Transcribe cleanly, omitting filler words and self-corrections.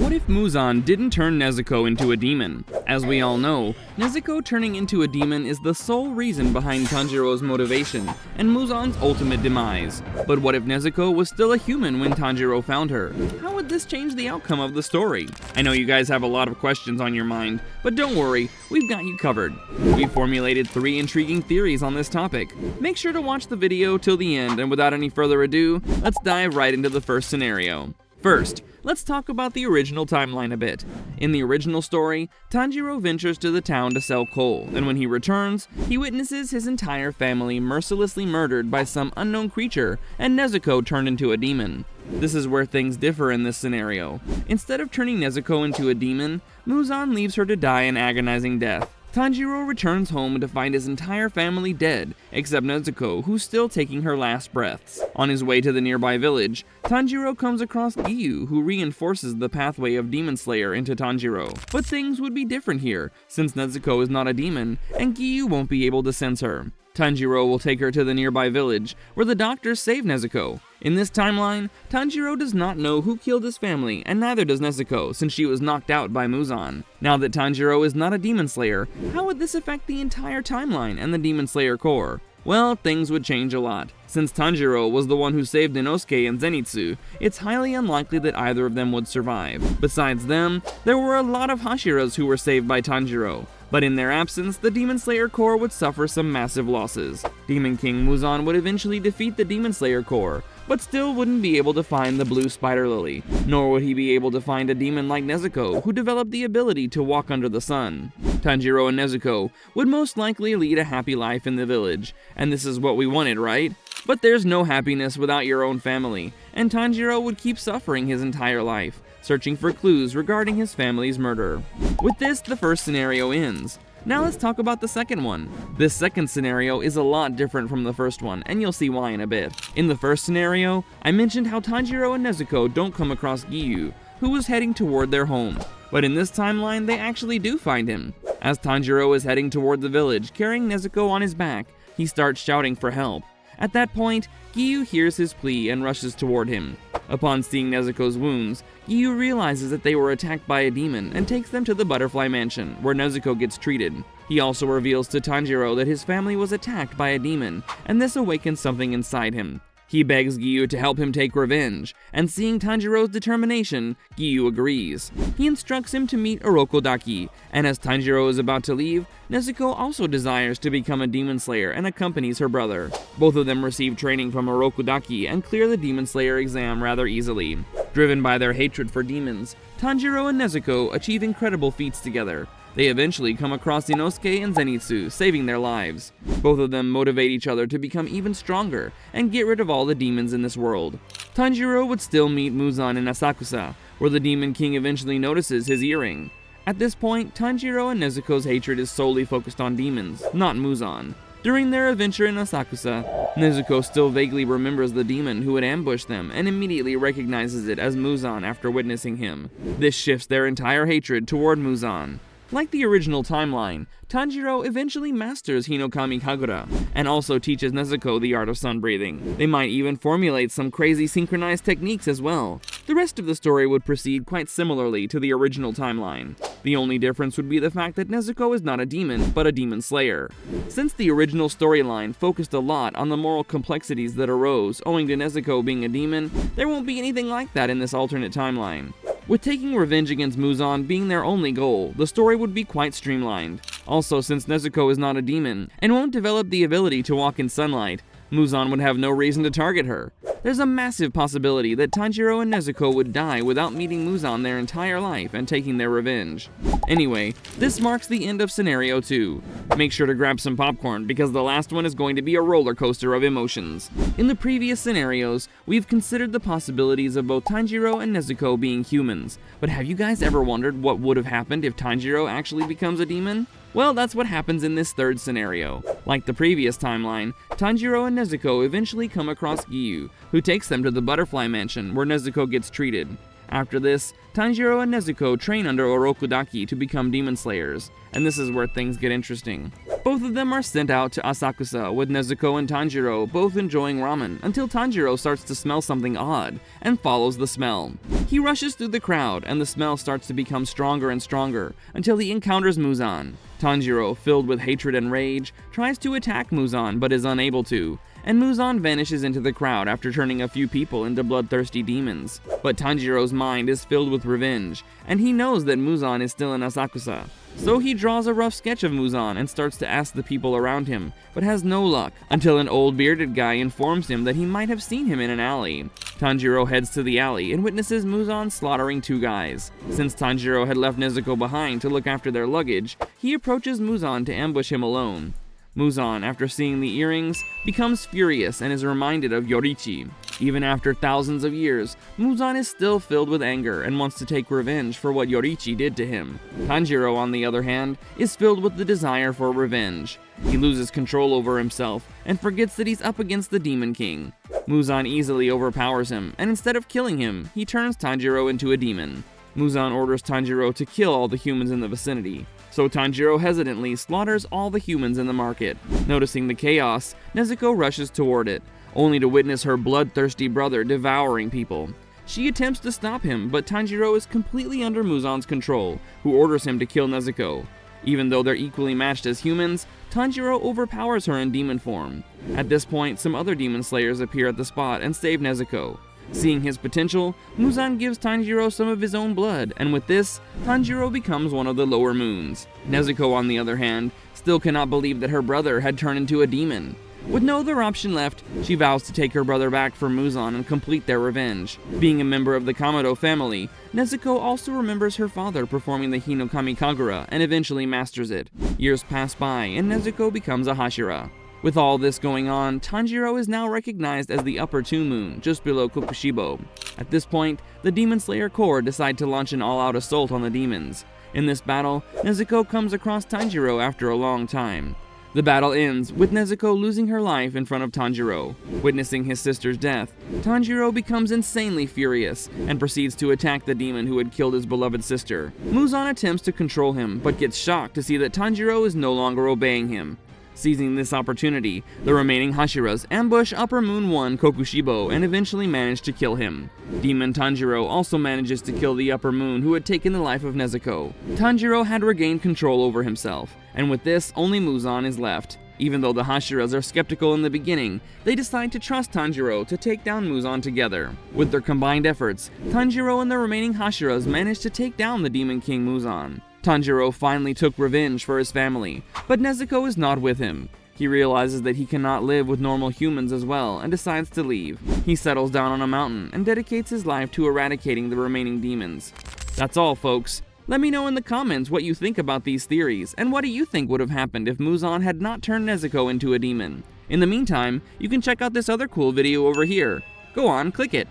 What if Muzan didn't turn Nezuko into a demon? As we all know, Nezuko turning into a demon is the sole reason behind Tanjiro's motivation and Muzan's ultimate demise. But what if Nezuko was still a human when Tanjiro found her? How would this change the outcome of the story? I know you guys have a lot of questions on your mind, but don't worry, we've got you covered. We've formulated 3 intriguing theories on this topic. Make sure to watch the video till the end, and without any further ado, let's dive right into the first scenario. First, let's talk about the original timeline a bit. In the original story, Tanjiro ventures to the town to sell coal, and when he returns, he witnesses his entire family mercilessly murdered by some unknown creature, and Nezuko turned into a demon. This is where things differ in this scenario. Instead of turning Nezuko into a demon, Muzan leaves her to die an agonizing death. Tanjiro returns home to find his entire family dead, except Nezuko, who's still taking her last breaths. On his way to the nearby village, Tanjiro comes across Giyu, who reinforces the pathway of Demon Slayer into Tanjiro. But things would be different here, since Nezuko is not a demon, and Giyu won't be able to sense her. Tanjiro will take her to the nearby village, where the doctors save Nezuko. In this timeline, Tanjiro does not know who killed his family, and neither does Nezuko, since she was knocked out by Muzan. Now that Tanjiro is not a Demon Slayer, how would this affect the entire timeline and the Demon Slayer core? Well, things would change a lot. Since Tanjiro was the one who saved Inosuke and Zenitsu, it's highly unlikely that either of them would survive. Besides them, there were a lot of Hashiras who were saved by Tanjiro. But in their absence, the Demon Slayer Corps would suffer some massive losses. Demon King Muzan would eventually defeat the Demon Slayer Corps, but still wouldn't be able to find the Blue Spider Lily, nor would he be able to find a demon like Nezuko, who developed the ability to walk under the sun. Tanjiro and Nezuko would most likely lead a happy life in the village, and this is what we wanted, right? But there's no happiness without your own family, and Tanjiro would keep suffering his entire life, searching for clues regarding his family's murder. With this, the first scenario ends. Now let's talk about the second one. This second scenario is a lot different from the first one, and you'll see why in a bit. In the first scenario, I mentioned how Tanjiro and Nezuko don't come across Giyu, who was heading toward their home. But in this timeline, they actually do find him. As Tanjiro is heading toward the village, carrying Nezuko on his back, he starts shouting for help. At that point, Giyu hears his plea and rushes toward him. Upon seeing Nezuko's wounds, Giyu realizes that they were attacked by a demon and takes them to the Butterfly Mansion, where Nezuko gets treated. He also reveals to Tanjiro that his family was attacked by a demon, and this awakens something inside him. He begs Giyu to help him take revenge, and seeing Tanjiro's determination, Giyu agrees. He instructs him to meet Orokodaki, and as Tanjiro is about to leave, Nezuko also desires to become a demon slayer and accompanies her brother. Both of them receive training from Orokodaki and clear the demon slayer exam rather easily. Driven by their hatred for demons, Tanjiro and Nezuko achieve incredible feats together. They eventually come across Inosuke and Zenitsu, saving their lives. Both of them motivate each other to become even stronger and get rid of all the demons in this world. Tanjiro would still meet Muzan in Asakusa, where the Demon King eventually notices his earring. At this point, Tanjiro and Nezuko's hatred is solely focused on demons, not Muzan. During their adventure in Asakusa, Nezuko still vaguely remembers the demon who had ambushed them and immediately recognizes it as Muzan after witnessing him. This shifts their entire hatred toward Muzan. Like the original timeline, Tanjiro eventually masters Hinokami Kagura, and also teaches Nezuko the art of sun breathing. They might even formulate some crazy synchronized techniques as well. The rest of the story would proceed quite similarly to the original timeline. The only difference would be the fact that Nezuko is not a demon, but a demon slayer. Since the original storyline focused a lot on the moral complexities that arose owing to Nezuko being a demon, there won't be anything like that in this alternate timeline. With taking revenge against Muzan being their only goal, the story would be quite streamlined. Also, since Nezuko is not a demon and won't develop the ability to walk in sunlight, Muzan would have no reason to target her. There's a massive possibility that Tanjiro and Nezuko would die without meeting Muzan their entire life and taking their revenge. Anyway, this marks the end of Scenario 2. Make sure to grab some popcorn because the last one is going to be a roller coaster of emotions. In the previous scenarios, we've considered the possibilities of both Tanjiro and Nezuko being humans, but have you guys ever wondered what would have happened if Tanjiro actually becomes a demon? Well, that's what happens in this third scenario. Like the previous timeline, Tanjiro and Nezuko eventually come across Giyu, who takes them to the Butterfly Mansion where Nezuko gets treated. After this, Tanjiro and Nezuko train under Orokudaki to become demon slayers, and this is where things get interesting. Both of them are sent out to Asakusa, with Nezuko and Tanjiro both enjoying ramen, until Tanjiro starts to smell something odd, and follows the smell. He rushes through the crowd, and the smell starts to become stronger and stronger, until he encounters Muzan. Tanjiro, filled with hatred and rage, tries to attack Muzan but is unable to, and Muzan vanishes into the crowd after turning a few people into bloodthirsty demons. But Tanjiro's mind is filled with revenge, and he knows that Muzan is still in Asakusa. So he draws a rough sketch of Muzan and starts to ask the people around him, but has no luck, until an old bearded guy informs him that he might have seen him in an alley. Tanjiro heads to the alley and witnesses Muzan slaughtering 2 guys. Since Tanjiro had left Nezuko behind to look after their luggage, he approaches Muzan to ambush him alone. Muzan, after seeing the earrings, becomes furious and is reminded of Yorichi. Even after thousands of years, Muzan is still filled with anger and wants to take revenge for what Yorichi did to him. Tanjiro, on the other hand, is filled with the desire for revenge. He loses control over himself and forgets that he's up against the Demon King. Muzan easily overpowers him, and instead of killing him, he turns Tanjiro into a demon. Muzan orders Tanjiro to kill all the humans in the vicinity. So Tanjiro hesitantly slaughters all the humans in the market. Noticing the chaos, Nezuko rushes toward it, only to witness her bloodthirsty brother devouring people. She attempts to stop him, but Tanjiro is completely under Muzan's control, who orders him to kill Nezuko. Even though they're equally matched as humans, Tanjiro overpowers her in demon form. At this point, some other demon slayers appear at the spot and save Nezuko. Seeing his potential, Muzan gives Tanjiro some of his own blood, and with this, Tanjiro becomes one of the lower moons. Nezuko, on the other hand, still cannot believe that her brother had turned into a demon. With no other option left, she vows to take her brother back for Muzan and complete their revenge. Being a member of the Kamado family, Nezuko also remembers her father performing the Hinokami Kagura and eventually masters it. Years pass by, and Nezuko becomes a Hashira. With all this going on, Tanjiro is now recognized as the upper 2 moon, just below Kokushibo. At this point, the Demon Slayer Corps decide to launch an all-out assault on the demons. In this battle, Nezuko comes across Tanjiro after a long time. The battle ends with Nezuko losing her life in front of Tanjiro. Witnessing his sister's death, Tanjiro becomes insanely furious and proceeds to attack the demon who had killed his beloved sister. Muzan attempts to control him, but gets shocked to see that Tanjiro is no longer obeying him. Seizing this opportunity, the remaining Hashiras ambush Upper Moon 1 Kokushibo and eventually manage to kill him. Demon Tanjiro also manages to kill the Upper Moon who had taken the life of Nezuko. Tanjiro had regained control over himself, and with this, only Muzan is left. Even though the Hashiras are skeptical in the beginning, they decide to trust Tanjiro to take down Muzan together. With their combined efforts, Tanjiro and the remaining Hashiras manage to take down the Demon King Muzan. Tanjiro finally took revenge for his family, but Nezuko is not with him. He realizes that he cannot live with normal humans as well and decides to leave. He settles down on a mountain and dedicates his life to eradicating the remaining demons. That's all, folks. Let me know in the comments what you think about these theories, and what do you think would have happened if Muzan had not turned Nezuko into a demon. In the meantime, you can check out this other cool video over here. Go on, click it.